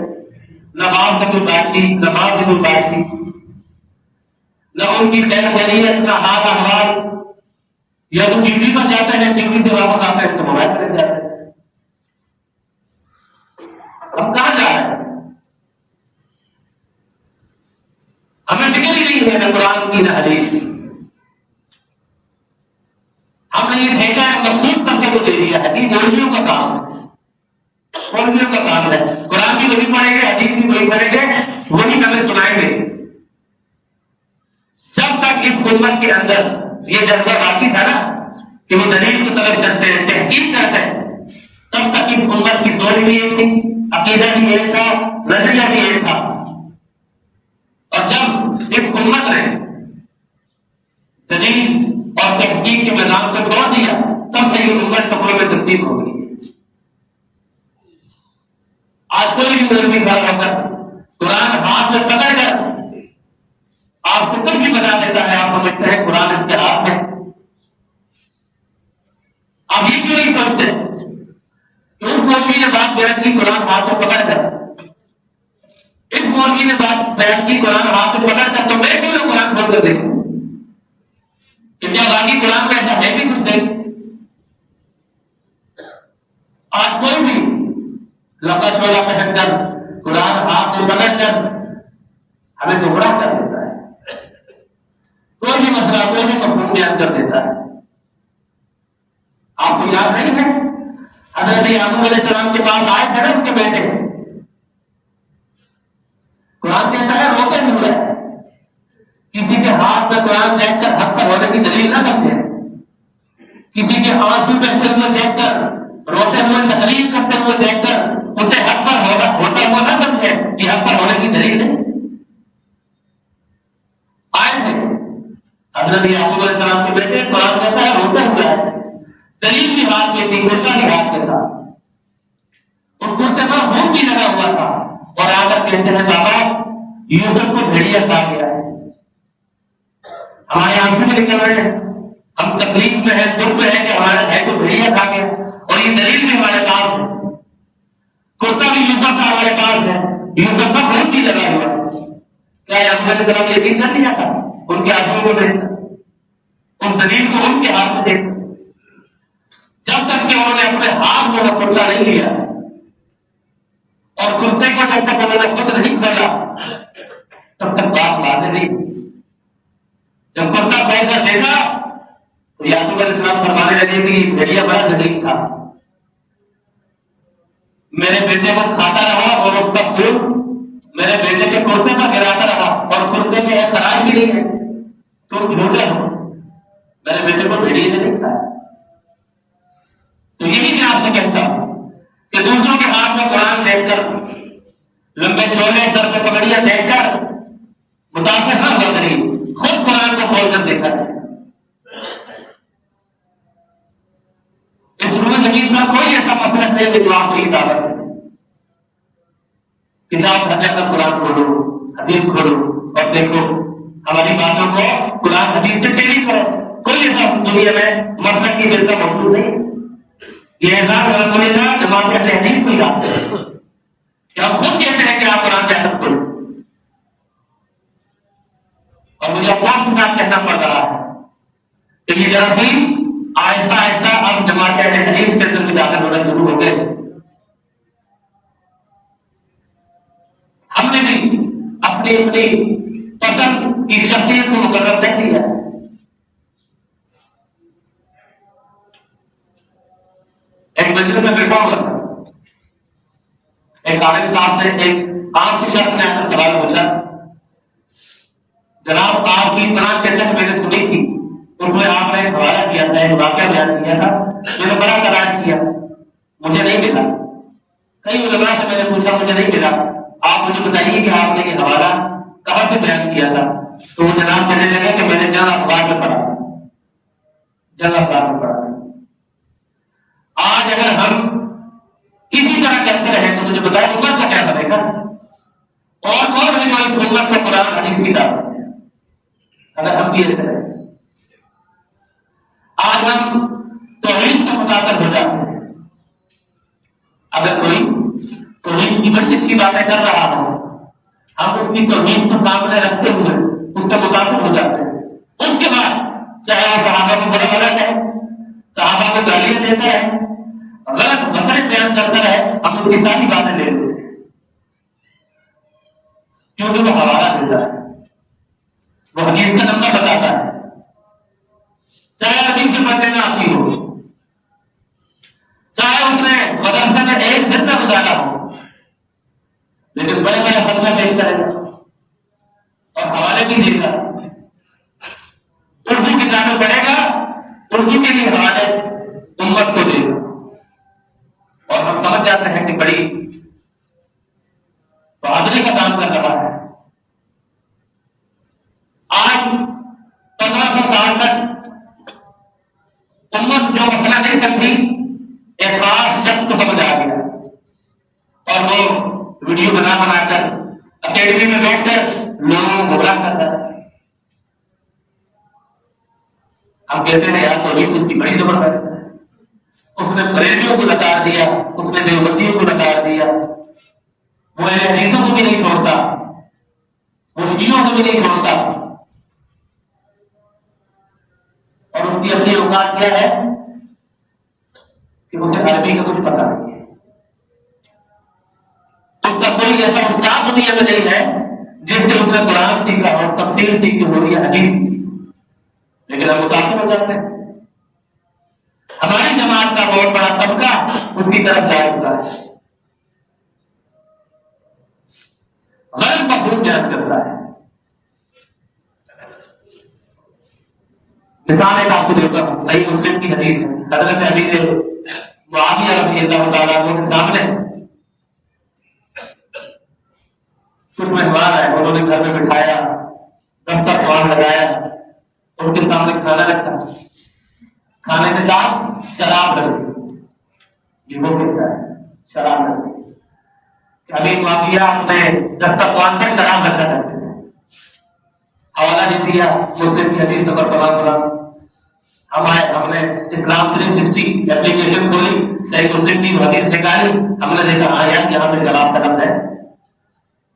نماز سے کوئی بات کی، نماز سے کوئی بات کی، نہ ان کی خیر خیریت، نہ حال احوال. یا تو ڈیوٹی پر جاتے ہیں، ڈیوٹی سے واپس آتے ہیں تو موبائل پہ جاتے ہیں. ہم کہاں جا رہے ہیں؟ ہمیں فکر ہی نہیں ہے نہ قرآن کی نہ حدیث کی. ہم نے یہ پھینکا ہے، مخصوص کر کے وہ دے دیا ہے کہ مولویوں کا کام ہے، مولویوں کا کام ہے. قرآن بھی وہی پڑھیں گے، حدیث بھی وہی پڑھیں گے، وہی ہمیں سنائیں گے. جب تک اس امت کے اندر یہ جذبہ باقی تھا نا کہ وہ دلیل کو طلب کرتے ہیں، تحقیق کرتے ہیں، تب تک اس امت کی سوچ بھی یہ تھی، عقیدہ بھی یہ تھا، نظریہ بھی یہ تھا. اور جب اس امت نے دلیل اور تحقیق کے میدان کو چھوڑ دیا، تب سے یہ امت ٹکڑوں میں تقسیم ہو گئی. آج کوئی بھی مولوی کھڑا ہو کر قرآن ہاتھ میں پکڑ کر آپ کو کچھ بھی بتا دیتا ہے، آپ سمجھتے ہیں قرآن اس کے ہاتھ میں. آپ یہ کیوں نہیں سوچتے کہ اس مولوی نے بات بیان کی قرآن ہاتھ میں پکڑ کر، اس مولوی نے بات بیان کی قرآن ہاتھ میں پکڑ کر، تو میں کیوں نہ قرآن کھول کر دیکھوں کہ کیا باقی قرآن میں ایسا ہے بھی کچھ نہیں. آج کوئی بھی لمبا چوڑا پہن کر قرآن ہاتھ میں پکڑ کر ہمیں گمراہ کر دیتا ہے، کوئی بھی مسئلہ کوئی بھی مفہوم بیان کر دیتا ہے. آپ کو یاد نہیں ہے حضرت یعقوب علیہ السلام کے پاس آئے تھے نا ان کے بیٹے، قرآن کہتا ہے روتے ہوئے کسی کے ہاتھ میں قرآن دیکھ کر حق پر ہونے کی دلیل نہ سمجھے، کسی کے آنسو بہتے ہوئے دیکھ کر، روتے ہوئے تقریر کرتے ہوئے دیکھ کر اسے حق پر ہوتا ہوا نہ سمجھے کہ حق پر ہونے کی دلیل نہیں. آئے تھے حضرت یعقوب علیہ السلام کے بیٹے، قرآن کہتا ہے روتے ہوئے، دلیل بھی ہاتھ میں تھی، غصہ بھی ہاتھ میں تھا، اور کرتے پر خون بھی لگا ہوا تھا، اور آ کر کہتے ہیں بابا یوسف کو بھیڑیا کھا گیا ہے. ہمارے آنسو میں نکل رہے ہیں، ہم تکلیف میں ہیں، دکھ میں ہیں کہ ہمارے بھائی کو بھیڑیا کھا گیا، اور یہ دلیل بھی ہمارے پاس ہے، کرتا بھی یوسف کا ہمارے پاس ہے، یوسف کا خون بھی لگا ہوا ہے. کیا یعقوب علیہ السلام یقین کر لیا تھا ان کے آنسو کو دیکھ کر، اس دلیل کو ان کے ہاتھ میں دیکھ کر؟ جب تک کہ انہوں نے اپنے ہاتھ میں کرتا نہیں لیا اور کرتے کو جب تک انہوں نے خود نہیں کھولا، تب تک بات واضح نہیں. جب کرتا پہن کر دیکھا تو یعقوب علیہ السلام فرمانے لگے کہ بھیڑیا بڑا ذلیل تھا، میرے بیٹے کو کھاتا رہا اور اس کا خون میرے بیٹے کے کرتے پر گراتا رہا، اور کرتے میں خراش بھی نہیں ہے، تم جھوٹے ہو، میرے بیٹے کو بھیڑیے نے نہیں کھایا. تو یہی میں آپ سے کہتا ہوں کہ دوسروں کے ہاتھ میں قرآن دیکھ کر، لمبے چولے سر پہ پگڑیاں دیکھ کر متاثر نہ ہو کری، خود قرآن کو کھول کر دیکھا ہے. اس روح زمین میں کوئی ایسا مسئلہ نہیں کہ جو آپ کو یہ دعوت ہے. کتاب ہٹا کر قرآن کھولو، حدیث کھولو اور دیکھو، ہماری باتوں کو قرآن حدیث سے ٹیلی کرو. کوئی ایسا دنیا میں مسئلہ کی ملتا موجود نہیں. یہ اعزاز الحمدللہ جماعت اہل حدیث کو یاد ہے کہ ہم خود کہتے ہیں کہ آپ قرآن پہ ادب کرو، اور مجھے افسوس کے ساتھ کہنا پڑ رہا ہے کہ یہ جراثیم آہستہ آہستہ اب جماعت اہل حدیث کے اندر بھی داخل ہونا شروع ہو گئے. ہم نے بھی اپنی اپنی پسند کی شخصیت کو مقرر نہیں دیا. ایک مجلس میں بیٹھا ہوا تھا، ایک عالم صاحب سے ایک عام سی شخص نے آ کر سوال پوچھا، جناب آپ کی قرآن کیسٹ میں نے سنی تھی، اس میں آپ نے حوالہ کیا تھا، ایک واقعہ بیان کیا تھا، میں نے بڑا تلاش کیا، مجھے نہیں ملا. کئی علماء سے میں نے پوچھا، مجھے نہیں ملا. آپ مجھے بتائیے کہ آپ نے یہ حوالہ کہاں سے بیان کیا تھا؟ تو وہ جناب کہنے لگے کہ میں نے جہاں اخبار میں پڑھا، جہاں اخبار میں پڑھا. آج اگر ہم اسی طرح کرتے رہے تو مجھے بتائیں امت کا کیا بنے گا؟ اور کون ہے جو اس امت کو قرآن حدیث کی دعوت دے اگر ہم بھی ایسے رہے؟ آج ہم توحید سے متاثر ہو جاتے ہیں. اگر کوئی توحید کی بڑی اچھی باتیں کر رہا ہو، ہم اس کی توحید کو سامنے رکھتے ہوئے اس سے متاثر ہو جاتے ہیں. اس کے بعد چاہے وہ صحابہ کو برا بھلا ہے، صحابہ کو گالیاں دیتا ہے، غلط مسئلے بیان کرتا ہے، ہم اس کی ساری باتیں لے لیتے ہیں کیونکہ وہ حوالہ دیتا ہے، وہ حدیث کا نمبر بتاتا ہے، چاہے حدیث سے پڑھنے نہ آتی ہو، چاہے اس نے مدرسے میں ایک دن نہ گزارا ہو، لیکن بڑے بڑے فتوے پیش کرے گا اور حوالے بھی دے گا. اردو کتابیں پڑھے گا، اردو کے لیے حوالے امت کو دے گا. اور ہم سمجھ جاتے ہیں کہ بڑی بہادری کا کام کر رہا ہے. آج 1500 سال تک امت جو مسئلہ نہیں سمجھی، ایک خاص شخص کو سمجھ آ گیا اور وہ ویڈیو بنا کر اکیڈمی میں بیٹھ کر لوگوں کو گمراہ کرتا ہے. ہم کہتے ہیں یار توحید اس کی بڑی زبردست ہے، اس نے بریلویوں کو لتاڑ دیا، اس نے دیوبندیوں کو لتاڑ دیا، وہ اہل حدیثوں کو بھی نہیں چھوڑتا، وہ شیعوں کو بھی نہیں چھوڑتا. اور اس کی اپنی اوقات کیا ہے کہ اسے عربی کا کچھ پتا نہیں ہے. اس کا کوئی ایسا استاد دنیا میں نہیں ہے جس سے اس نے قرآن سیکھا اور تفسیر سیکھی ہو یا حدیث سیکھی، لیکن ہم متاثر ہو جاتے ہیں. ہماری جماعت کا بہت بڑا طبقہ اس کی طرف جا چکا ہے، غلط مفہوم بیان کرتا ہے. مثال ایک آپ کو دیتا ہوں، صحیح مسلم کی حدیث ہے. حضرت امیر معاویہ رضی اللہ تعالیٰ عنہ کے سامنے کچھ مہمان آئے، انہوں نے گھر میں بٹھایا، دسترخوان لگایا، ان کے سامنے کھانا رکھا، کھانے کے ساتھ شراب رکھ دی. یہ وہ کہتا ہے شراب رکھ دی کہ امیر معاویہ اپنے دسترخوان پر شراب رکھا کرتے تھے. حوالہ نہیں دیا مسلم کی حدیث نمبر فلاں. ہم نے اسلام 360 ایپلیکیشن کھولی، صحیح مسلم کی حدیث نکالی، ہم نے دیکھا ہاں یار یہاں پہ شراب کا لفظ ہے،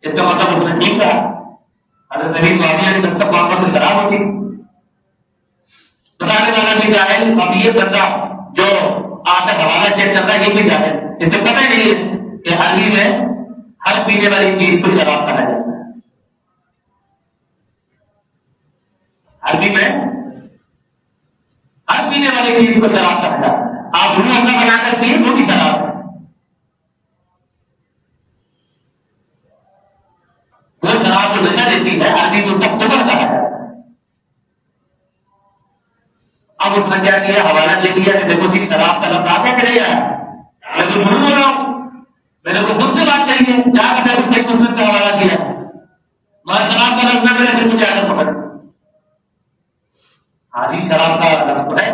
اس کا مطلب اس نے ٹھیک کہا. حضرت امیر معاویہ کے دسترخوان پر سے شراب ہوتی تھی. بتانے والا بھی جاہل، اب یہ بندہ جو آ کر حوالہ چیک کرتا ہے یہ بھی جاہل، اسے پتہ ہی نہیں ہے کہ عربی میں ہر پینے والی چیز کو شراب کہا جاتا ہے. عربی میں ہر پینے والی چیز کو شراب کہا جاتا ہے. آپ روح افزا بنا کر پیے وہ بھی شراب ہے. وہ شراب جو نشہ دیتی ہے عربی کو سب کو کہا جاتا ہے. اب اس نے کیا کیا، حوالہ دے دیا کہ دیکھو جی شراب کا لفظ آتا کہ نہیں آیا، میں تو بول رہا ہوں، میں نے تو خود سے بات کری ہے، جا کر اس سے مسلم کا حوالہ دیا، میں شراب کا لفظ نہ میرے پھر مجھے آدر پکڑ. آدھی شراب کا لفظ ہے،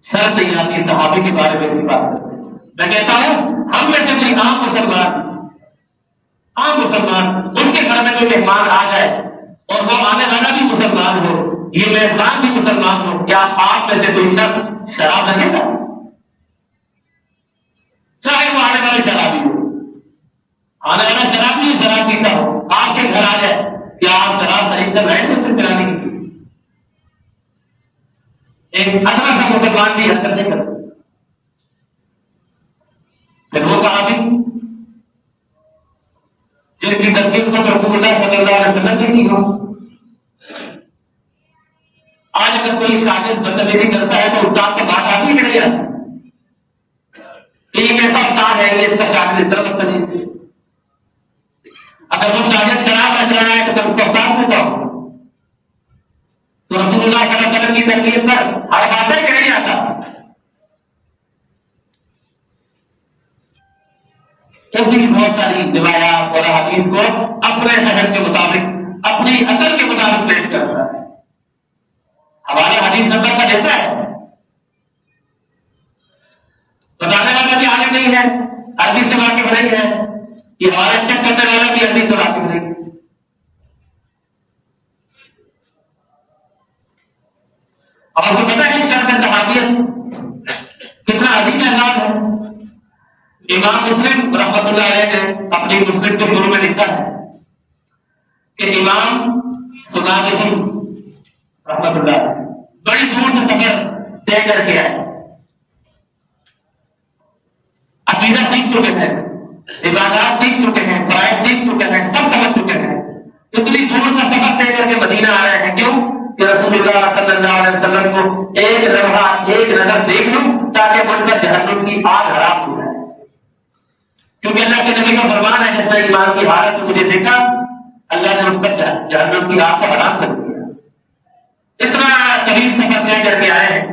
شرط نہیں آتی صحابی کے بارے میں ایسی بات کرتے. میں کہتا ہوں ہم میں سے کوئی عام مسلمان اس کے گھر میں کوئی مہمان آ جائے اور وہ آنے والا بھی مسلمان ہو، یہ میزبان بھی مسلمان ہو، کیا آپ میں سے کوئی شخص شراب رکھے گا؟ چاہے وہ آنے والے شرابی ہو، آنے والا شرابی شراب پیتا ہو، آپ کے گھر آ جائے، کیا آپ شراب خرید کر رہے ہیں اسے پلانے کی؟ ایک ادنا سا مسلمان بھی حرکت نہیں کر سکتا. پھر وہ صحابی جن کی ترکیب کو رسول اللہ صلی اللہ علیہ وسلم نے کی ہو، آج اگر کوئی شاگرد بدتمیزی کرتا ہے تو استاد کے پاس آتی ہے نہیں کہ یہ کیسا استاد ہے، یہ اس کا شاگرد اس طرح بدتمیز. اگر وہ شاگرد شراب رکھ رہا ہے تو پھر اس کا استاد کیسا ہو؟ تو رسول اللہ صلی اللہ علیہ وسلم کی ترکیب پر ہر باتیں کہ نہیں آتا. ایسی بہت ساری روایات اور حدیث کو اپنے ذہن کے مطابق، اپنی عقل کے مطابق پیش کرتا ہے. ہمارے حدیث نمبر کا دیتا ہے، بتانے والا بھی عالم نہیں ہے، عربی سے واقف نہیں ہے، یہ ہمارا چیک کرنے والا بھی عربی سے واقف نہیں ہے. اور وہ پتہ ہے شرط صحابیت کتنا عظیم اعزاز ہے. امام مسلم رحمۃ اللہ علیہ نے اپنی مسلم کے شروع میں لکھا ہے کہ امام سنابہم رحمۃ اللہ بڑی دور سے سفر طے کر کے آئے، عقیدہ سیکھ چکے ہیں، عبادات سیکھ چکے ہیں، فرائض سیکھ چکے ہیں، سب سمجھ چکے ہیں، اتنی دور کا سفر طے کر کے مدینہ آ رہے ہیں، کیوں کہ رسول اللہ صلی اللہ علیہ وسلم کو ایک لمحہ ایک نظر دیکھ لوں تاکہ مجھ پر جہنم کی آگ حرام ہو جائے، کیونکہ اللہ کے نبی کا فرمان ہے جس نے ایمان کی حالت میں مجھے دیکھا اللہ نے اس پر جہنم کی آگ کو حرام کر دیا۔ اتنا طویل سفر طے کر کے آئے ہیں،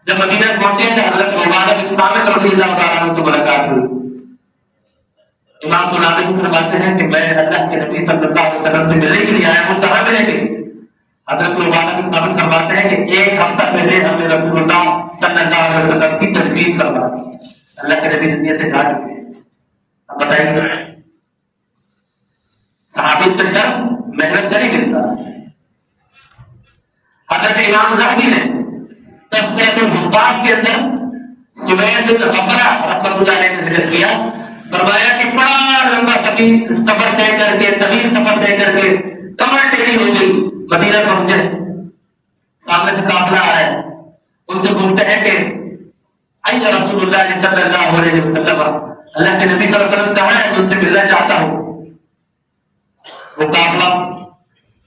جب مدینہ پہنچے تو حضرت عبادہ بن صامت رضی اللہ تعالیٰ عنہ سے ملاقات ہوئی۔ امام سنابی فرماتے ہیں کہ میں اللہ کے نبی صلی اللہ علیہ وسلم سے ملنے کے لیے آیا ہوں، کہاں ملیں گے؟ حضرت عبادہ بن صامت فرماتے ہیں کہ ایک ہفتہ پہلے ہم نے رسول اللہ صلی اللہ علیہ وسلم کی تجویز کروا دی، اللہ کے نبی دنیا سے جا چکے ہیں۔ اب بتائیے صحابی کا شرف محنت سے نہیں ملتا۔ حضرت امام زہبی نے تذکرۃ الحفاظ کے اندر سوید بن غفرہ رحمۃ اللہ علیہ نے ذکر کیا، فرمایا کہ بڑا لمبا سفر طے کر کے، طویل سفر طے کر کے کمر ٹیڑھی ہو گئی، مدینہ پہنچے، سامنے سے قافلہ آ رہا ہے، ان سے پوچھتے ہیں کہ ائی رسول اللہ صلی اللہ علیہ وسلم، اللہ کے نبی صلی اللہ علیہ وسلم کہاں ہے؟ ان سے ملنا چاہتا ہوں۔ وہ قافلہ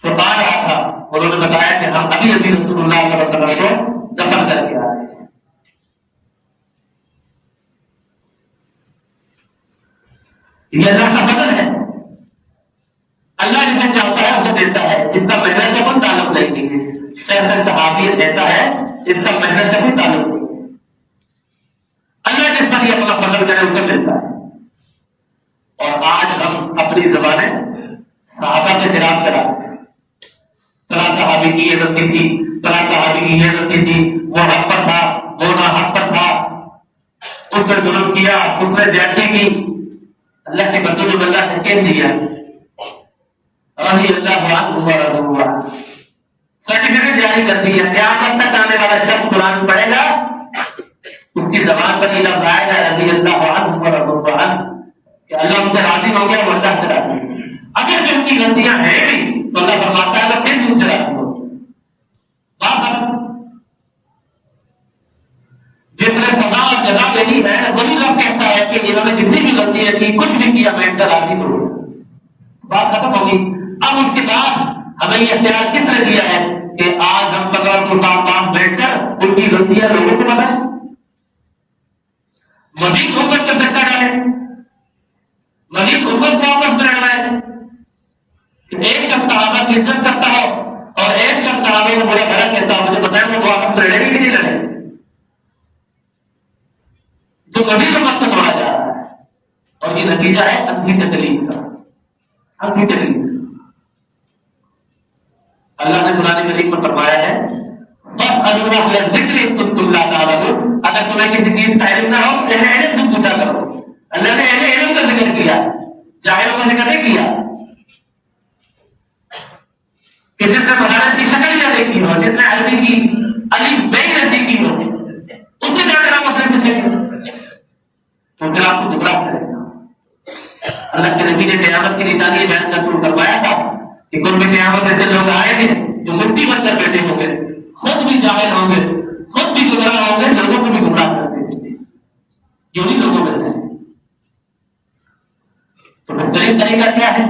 چھپا رہا تھا، انہوں نے بتایا کہ ہم ابھی ابھی رسول اللہ صلی اللہ علیہ وسلم کو دفن کر کے آ رہے ہیں۔ یہ اللہ کا فضل ہے، اللہ جسے چاہتا ہے اسے دیتا ہے، اس کا محنت سے کوئی تعلق نہیں ہے، شہر صحابیت ایسا ہے اس کا محنت سے کوئی تعلق نہیں ہے، اللہ جس پر یہ اپنا فضل کرے اسے ملتا ہے۔ اور آج ہم اپنی زبانیں صحابہ کے خلاف چلاتے ہیں، فلاں صحابی کی یہ غلطی تھی، فلاں صحابی کی یہ غلطی تھی، وہ حق پر تھا، وہ نہ حق پر تھا، اس نے ظلم کیا، اس نے زیادتی کی، اللہ کے بندوں نے اللہ نے کہہ دیا رضی اللہ عنہ ورضوا عنہ، سرٹیفکیٹ جاری کر دیا، قیامت تک آنے والا شخص قرآن پڑھے گا اس کی زبان پر یہ لفظ آئے گا رضی اللہ عنہ ورضوا عنہ، کہ اللہ ان سے راضی ہو گیا، وہ اللہ سے راضی ہے۔ اگر جو ان کی غلطیاں ہیں بھی تو اللہ فرماتا ہے تو پھر بھی ان سے راضی ہو، جس نے سزا اور جزا دینی ہے وہی لوگ کہتا ہے کہ انہوں نے جتنی بھی غلطیاں کی کچھ بھی کیا میں ان سے راضی ہوں، بات ختم ہوگی۔ اب اس کے بعد ہمیں یہ اختیار کس نے دیا ہے کہ آج ہم 15 پاس بیٹھ کر ان کی غلطیاں لوگوں کو بتائیں، مزید حکومت کا سرکار ڈالیں، مزید حکومت کو واپس لڑوائیں، ایک شخص صحابہ کی عزت کرتا ہو اور ایک شخص صحابہ کو بڑا غلط کہتا ہو، مجھے بتائیں وہ واپس لڑے گی کہ نہیں لڑے؟ جو مزید حکومت کو توڑا جا رہا ہے، اور یہ نتیجہ ہے اندھی تکلیف کا، اندھی تکلیف۔ اللہ نے قرآن کریم میں فرمایا ہے فَاسْأَلُوا أَهْلَ الذِّكْرِ إِن كُنتُمْ لَا تَعْلَمُونَ، اگر تمہیں کسی چیز کا علم نہ ہو اہل علم سے پوچھا کرو۔ اللہ نے اہل علم کا ذکر کیا، جاہلوں کا ذکر نہیں کیا، کہ جس نے مہارت کی شکل یا دیکھی ہو، جس نے عربی کی الف بے نہ سیکھی ہو، اس سے جا کر آپ مسئلے پوچھیں گے تو پھر آپ کو گمراہ کرے گا۔ اللہ کے نبی نے قیامت کی نشانی بیان کرتے ہوئے فرمایا تھا کہ قرب قیامت ایسے لوگ آئیں گے جو مفتی بن کر بیٹھے ہوں گے، خود بھی جاہل ہوں گے، خود بھی گمراہ ہوں گے، لوگوں کو بھی گمراہ کرتے ہیں، یہ انہیں لوگوں میں سے۔ تو بہترین طریقہ کیا ہے؟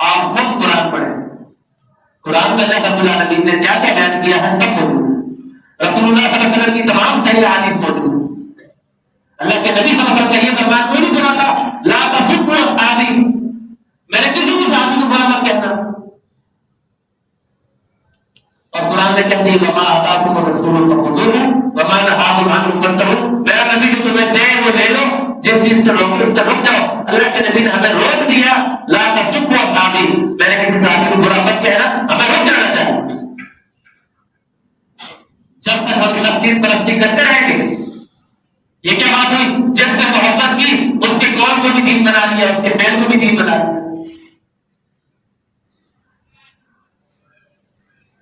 آپ خود قرآن پڑھیں، قرآن میں اللہ رب العالمین نے کیا کیا بیان کیا ہے سب موجود، رسول اللہ صلی اللہ علیہ وسلم کی تمام صحیح احادیث موجود۔ اللہ کے نبی صلی اللہ علیہ وسلم کا یہ فرمان کوئی نہیں سنا تھا لا تسبوا اصحابی، میں نے کسی بھی صحابی کو برا مت کہنا، اور قرآن نے کہہ دی وما آتاکم الرسول فخذوہ وما نہاکم عنہ فانتہوا، میرا نبی جو تمہیں دے وہ لے لو، جس چیز سے روکے اس سے رک جاؤ۔ اللہ کے نبی نے ہمیں روک دیا لا تسبوا اصحابی، میں نے کسی صحابی کو برا مت کہنا، ہمیں رک جانا چاہیے۔ جب تک ہم شخصیت پرستی کرتے رہیں گے، یہ کیا بات ہوئی؟ جس سے محبت کی اس کے قول کو بھی دین بنا لیا، اس کے فعل کو بھی دین بنا لیا۔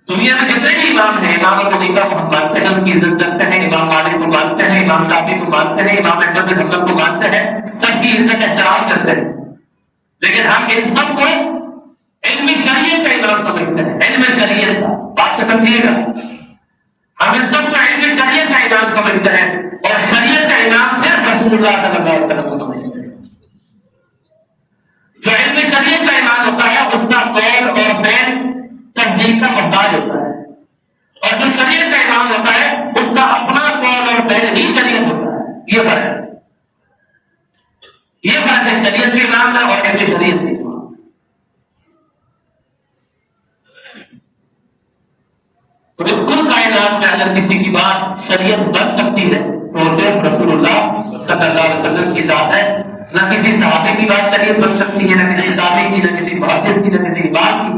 دنیا میں جتنے بھی امام ہیں، امام ابو حنیفہ کو ہم مانتے ہیں، ان کی عزت کرتے ہیں، امام مالک کو مانتے ہیں، امام شافعی کو مانتے ہیں، امام احمد بن حنبل کو مانتے ہیں، سب کی عزت احترام کرتے ہیں، لیکن ہم ان سب کو شریعت کا ایمان سمجھتے ہیں، علم شریعت کا، بات کو سمجھیے گا، ہمیں سب کا علم شریعت کا ایمان سمجھتے ہیں، اور شریعت کا ایمان صرف رسول اللہ صلی اللہ علیہ وسلم کو سمجھتے ہیں۔ جو علم شریعت کا ایمان ہوتا ہے اس کا قول اور فعل تصدیق کا محتاج ہوتا ہے، اور جو شریعت کا ایمان ہوتا ہے اس کا اپنا قول اور فعل ہی شریعت ہوتا ہے۔ یہ فرق ہے، یہ فرق ہے شریعت کے ایمان کا اور علم شریعت کے ایمان۔ تو اس کل کائنات میں اگر کسی کی بات شریعت بن سکتی ہے تو اسے رسول اللہ صلی اللہ علیہ وسلم کی ذات ہے۔ نہ کسی صحابے کی بات شریعت بن سکتی ہے، نہ کسی تابعی کی، نہ کسی محدث کی، نہ کسی بات کی۔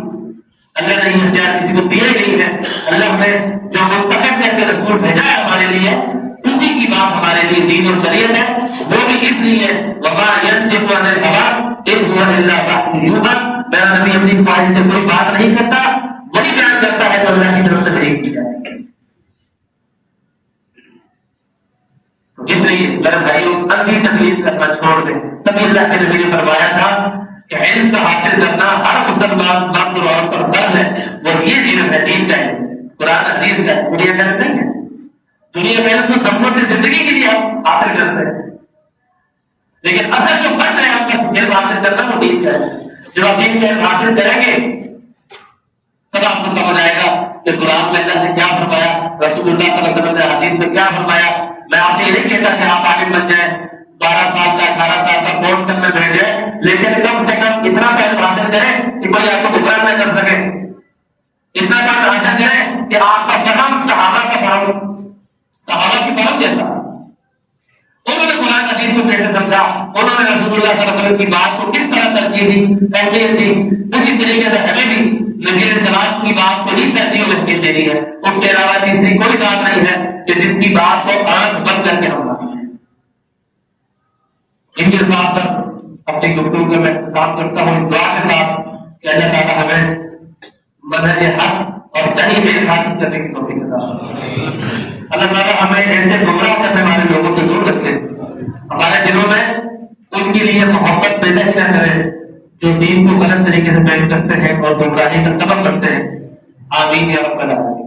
اللہ نے یہ اختیار کسی کو دیے نہیں ہے۔ اللہ نے جو منتخب کر کے رسول بھیجا ہے ہمارے لیے، اسی کی بات ہمارے لیے دین اور شریعت ہے، وہ بھی اس لیے وما ينطق عن الهوى ان هو الا وحی یوحی، میرا نبی اپنی خواہش سے کوئی بات نہیں کرتا، وہی بیان کرتا ہے تو اللہ کی طرف سے وحی کی جاتی ہے۔ اس لیے میرے بھائیوں اندھی تقلید کرنا چھوڑ دیں۔ تبھی اللہ کے نبی نے فرمایا تھا کہ علم کا حاصل کرنا ہر مسلمان مرد اور عورت پر فرض ہے، وہ یہ علم ہے دین کا علم، قرآن حدیث کا، دنیا کا علم نہیں ہے۔ دنیا کا علم تو ضرورت زندگی کے لیے ہم حاصل کرتے ہیں، لیکن اصل جو فرض ہے ہم کا علم حاصل کرنا وہ دین کا علم۔ جب آپ دین کا علم حاصل کریں گے تب آپ کو سمجھ آئے گا کہ قرآن میں اللہ نے کیا فرمایا، رسول اللہ صلی اللہ علیہ وسلم نے حدیث میں کیا فرمایا۔ میں آپ سے یہ نہیں کہتا کہ آپ عالم بن جائیں، 12 سال کا 18 سال کا کورس کرنے بیٹھ جائیں، لیکن کم سے کم اتنا علم حاصل کریں کہ کوئی آپ کو گمراہ نہ کر سکے، اتنا علم حاصل کریں کہ آپ کا فہم صحابہ کا فہم، صحابہ کی فہم جیسا۔ انہوں نے قرآن حدیث کو کیسے سمجھا، انہوں نے رسول اللہ صلی اللہ علیہ وسلم کی بات کو کس طرح ترجیح دی، اہمیت دی، اسی طریقے سے ہمیں بھی نبی علیہ السلام کی بات کو ہی ترجیح و اہمیت دینی ہے۔ اس کے علاوہ تیسری کوئی بات نہیں ہے کہ جس کی بات کو آنکھ بند کر کے ہم مانیں۔ ان کے بات پر اپنی گفتگو کو میں کام کرتا ہوں دعا کے ساتھ کہ اللہ تعالیٰ ہمیں منہج حق اور صحیح علم حاصل کرنے کی توفیق عطا فرمائے۔ اللہ تعالیٰ ہمیں ایسے گمراہ کرنے والے لوگوں سے دور رکھے، ہمارے دلوں میں ان کے لیے محبت پیدا نہ کرے جو دین کو غلط طریقے سے پیش کرتے ہیں اور گمراہی کا سبب بنتے ہیں۔ آمین یا رب العالمین۔